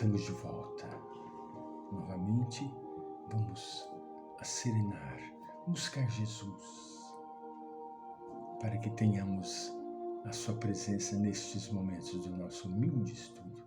Estamos de volta. Novamente, vamos serenar, buscar Jesus, para que tenhamos a sua presença nestes momentos do nosso humilde estudo.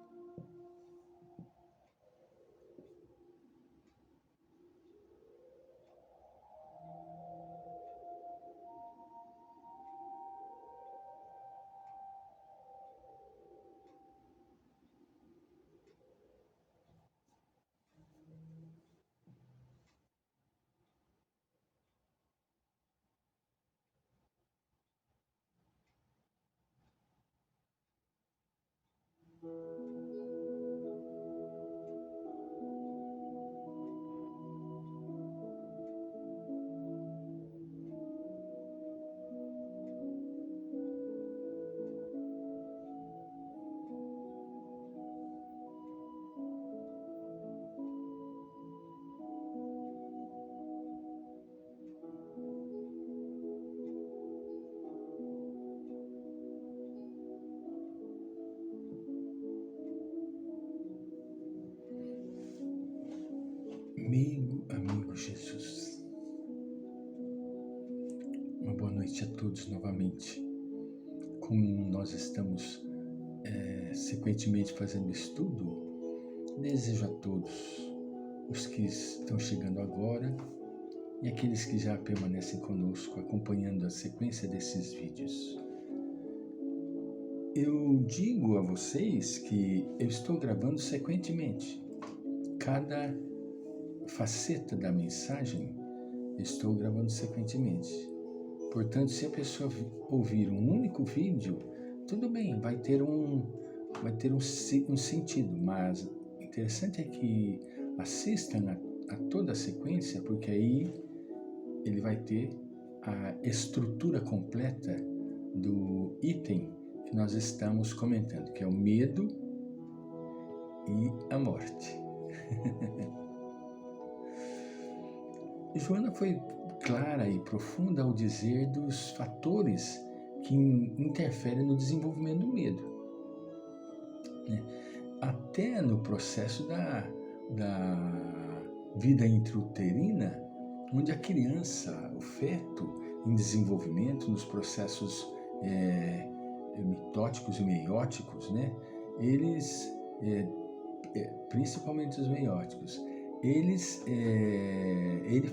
Amigo Jesus, uma boa noite a todos novamente. Como nós estamos sequentemente fazendo estudo, desejo a todos os que estão chegando agora e aqueles que já permanecem conosco acompanhando a sequência desses vídeos. Eu digo a vocês que eu estou gravando sequentemente. Cada faceta da mensagem estou gravando sequentemente. Portanto, se a pessoa ouvir um único vídeo, tudo bem, vai ter um sentido, mas o interessante é que assistam a toda a sequência, porque aí ele vai ter a estrutura completa do item que nós estamos comentando, que é o medo e a morte. Joana foi clara e profunda ao dizer dos fatores que interferem no desenvolvimento do medo. Até no processo da vida intrauterina, onde a criança, o feto em desenvolvimento, nos processos mitóticos e meióticos, né? Eles, principalmente os meióticos, ele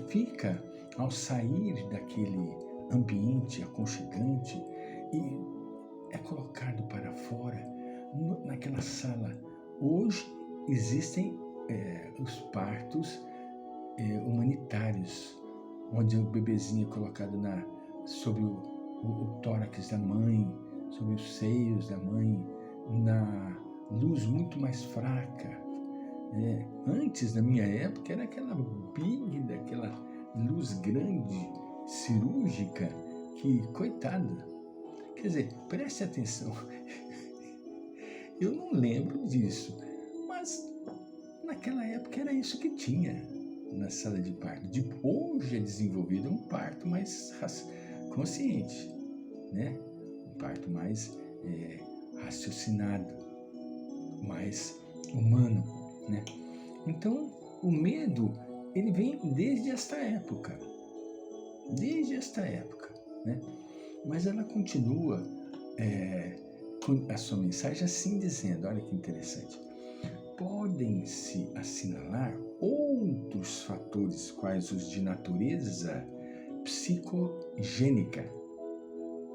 fica, ao sair daquele ambiente aconchegante, e é colocado para fora, naquela sala. Hoje existem os partos humanitários, onde o bebezinho é colocado sobre o tórax da mãe, sobre os seios da mãe, na luz muito mais fraca. Antes, na minha época, era aquela daquela luz grande, cirúrgica, que, coitada. Quer dizer, preste atenção, eu não lembro disso, mas naquela época era isso que tinha na sala de parto. Hoje é desenvolvido um parto mais consciente, né? Um parto mais raciocinado, mais humano, né? Então, o medo, ele vem desde esta época, né? Mas ela continua com a sua mensagem assim dizendo, olha que interessante: podem-se assinalar outros fatores, quais os de natureza psicogênica,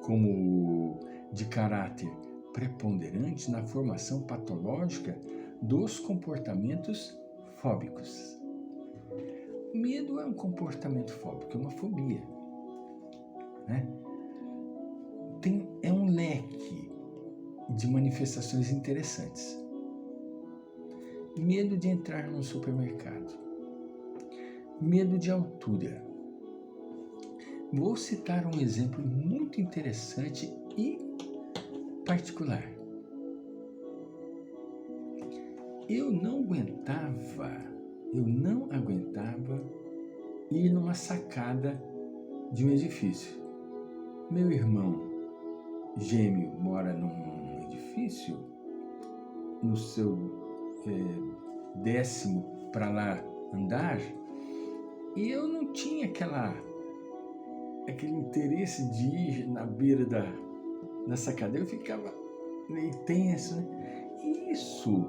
como de caráter preponderante na formação patológica dos comportamentos fóbicos. O medo é um comportamento fóbico, é uma fobia, né? É um leque de manifestações interessantes. Medo de entrar num supermercado. Medo de altura. Vou citar um exemplo muito interessante e particular. Eu não aguentava ir numa sacada de um edifício. Meu irmão gêmeo mora num edifício, no seu décimo para lá andar, e eu não tinha aquele interesse de ir na beira da sacada. Eu ficava meio tenso, né? E isso,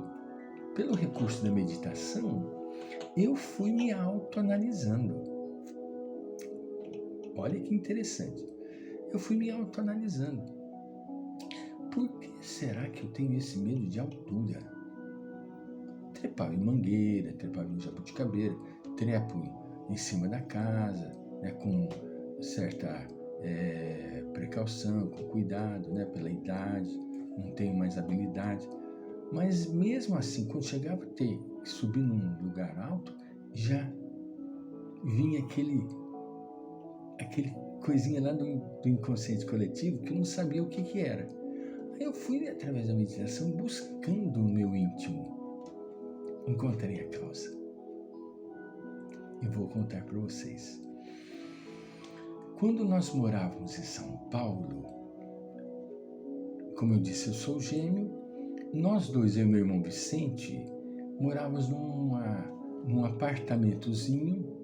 pelo recurso da meditação, eu fui me autoanalisando. Olha que interessante. Eu fui me autoanalisando. Por que será que eu tenho esse medo de altura? Trepava em mangueira, trepava em jabuticabeira, trepo em cima da casa, né, com certa precaução, com cuidado, né, pela idade, não tenho mais habilidade. Mas mesmo assim, quando chegava a ter que subir num lugar alto, já vinha aquele coisinha lá do inconsciente coletivo que eu não sabia o que era. Aí eu fui, através da meditação, buscando o meu íntimo. Encontrei a causa. E vou contar para vocês. Quando nós morávamos em São Paulo, como eu disse, eu sou gêmeo, nós dois, eu e meu irmão Vicente, morávamos num apartamentozinho,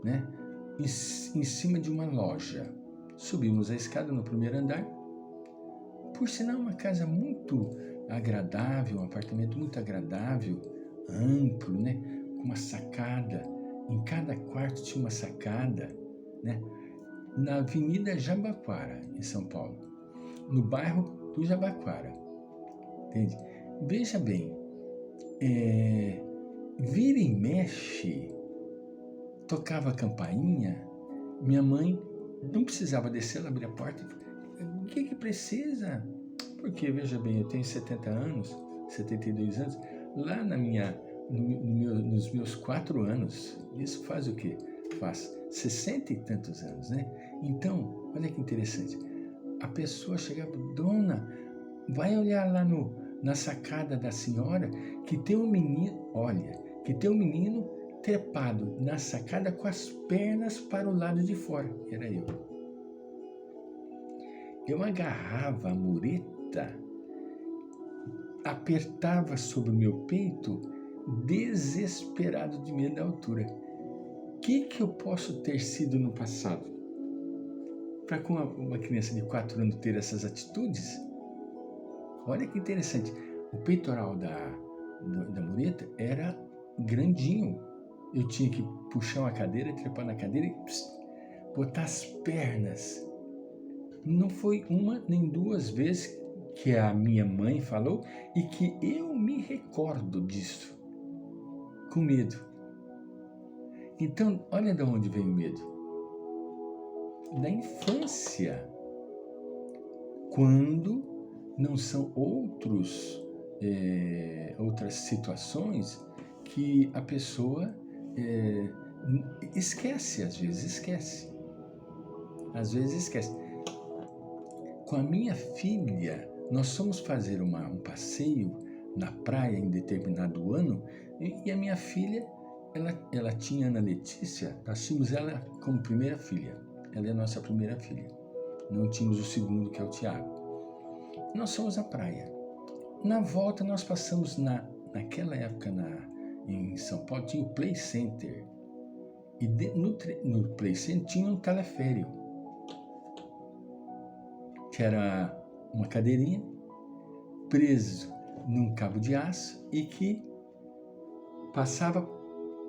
né, em cima de uma loja. Subimos a escada no primeiro andar. Por sinal, uma casa muito agradável, um apartamento muito agradável, amplo, né, com uma sacada. Em cada quarto tinha uma sacada, né, na Avenida Jabaquara, em São Paulo, no bairro do Jabaquara. Entende? Veja bem, vira e mexe, tocava a campainha, minha mãe não precisava descer, ela abria a porta e falava, o que precisa? Porque, veja bem, eu tenho 70 anos, 72 anos, lá nos meus 4 anos, isso faz o quê? Faz 60 e tantos anos, né? Então, olha que interessante, a pessoa chegava, dona, vai olhar lá na sacada da senhora, que tem um menino, olha, que tem um menino trepado na sacada com as pernas para o lado de fora. Era eu. Eu agarrava a mureta, apertava sobre o meu peito, desesperado de medo da altura. O que eu posso ter sido no passado? Para com uma criança de 4 anos ter essas atitudes? Olha que interessante. O peitoral da mureta era grandinho. Eu tinha que puxar uma cadeira, trepar na cadeira e botar as pernas. Não foi uma nem duas vezes que a minha mãe falou e que eu me recordo disso, com medo. Então, olha de onde vem o medo. Da infância, quando não são outras situações que a pessoa esquece, às vezes esquece. Com a minha filha, nós fomos fazer um passeio na praia em determinado ano e a minha filha, ela tinha Ana Letícia, nós tínhamos ela como primeira filha. Ela é a nossa primeira filha. Não tínhamos o segundo, que é o Tiago. Nós fomos à praia. Na volta, nós passamos naquela época em São Paulo, tinha o Play Center. E no Play Center tinha um teleférico, que era uma cadeirinha preso num cabo de aço e que passava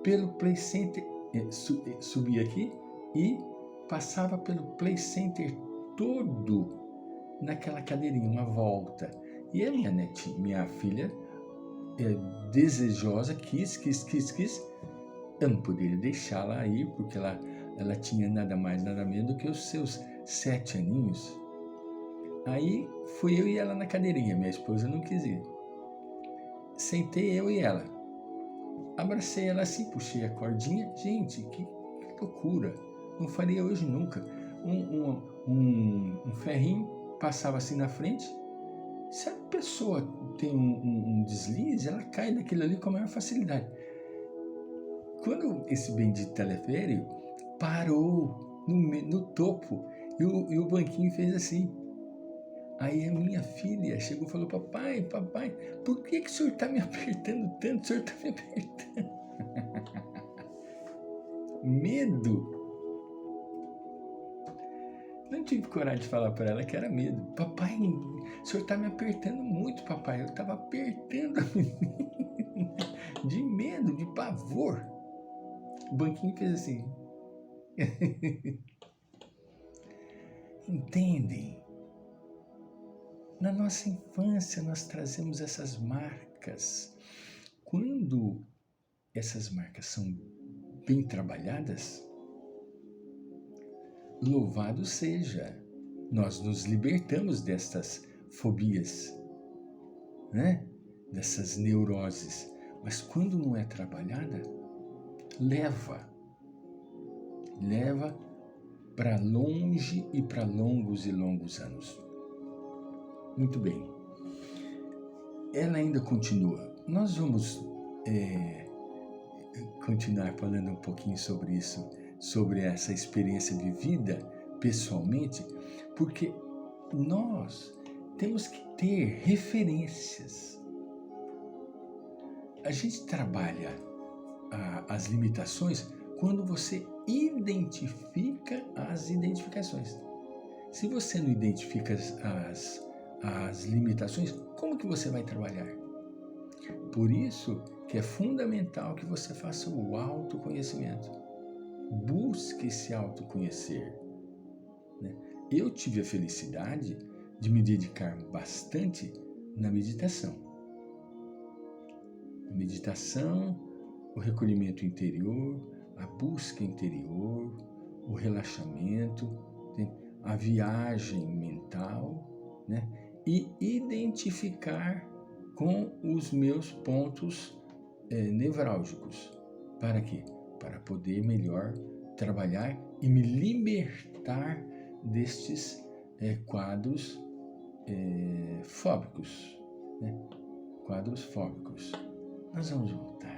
pelo Play Center, subia aqui e passava pelo Play Center todo naquela cadeirinha, uma volta. E a minha filha, desejosa, quis. Eu não poderia deixá-la ir, porque ela tinha nada mais, nada menos do que os seus 7 aninhos. Aí fui eu e ela na cadeirinha, minha esposa não quis ir. Sentei eu e ela. Abracei ela assim, puxei a cordinha. Gente, que loucura! Não faria hoje nunca. Um ferrinho passava assim na frente. Se a pessoa tem um deslize, ela cai daquilo ali com a maior facilidade. Quando esse bendito teleférico parou no topo e o banquinho fez assim. Aí a minha filha chegou e falou: papai, por que o senhor está me apertando tanto? O senhor está me apertando. Medo. Não tive coragem de falar para ela que era medo. Papai, o senhor está me apertando muito, papai. Eu estava apertando a menina de medo, de pavor. O banquinho fez assim. Entendem? Na nossa infância nós trazemos essas marcas. Quando essas marcas são bem trabalhadas, louvado seja, nós nos libertamos destas fobias, né? Dessas neuroses. Mas quando não é trabalhada, leva para longe e para longos e longos anos. Muito bem. Ela ainda continua. Nós vamos continuar falando um pouquinho sobre isso, sobre essa experiência vivida pessoalmente, porque nós temos que ter referências. A gente trabalha as limitações quando você identifica as identificações. Se você não identifica as limitações, como que você vai trabalhar? Por isso que é fundamental que você faça o autoconhecimento. Busque se autoconhecer. Né? Eu tive a felicidade de me dedicar bastante na meditação. A meditação, o recolhimento interior, a busca interior, o relaxamento, a viagem mental, né? E identificar com os meus pontos nevrálgicos. Para quê? Para poder melhor trabalhar e me libertar destes quadros fóbicos. Né? Quadros fóbicos. Nós vamos voltar.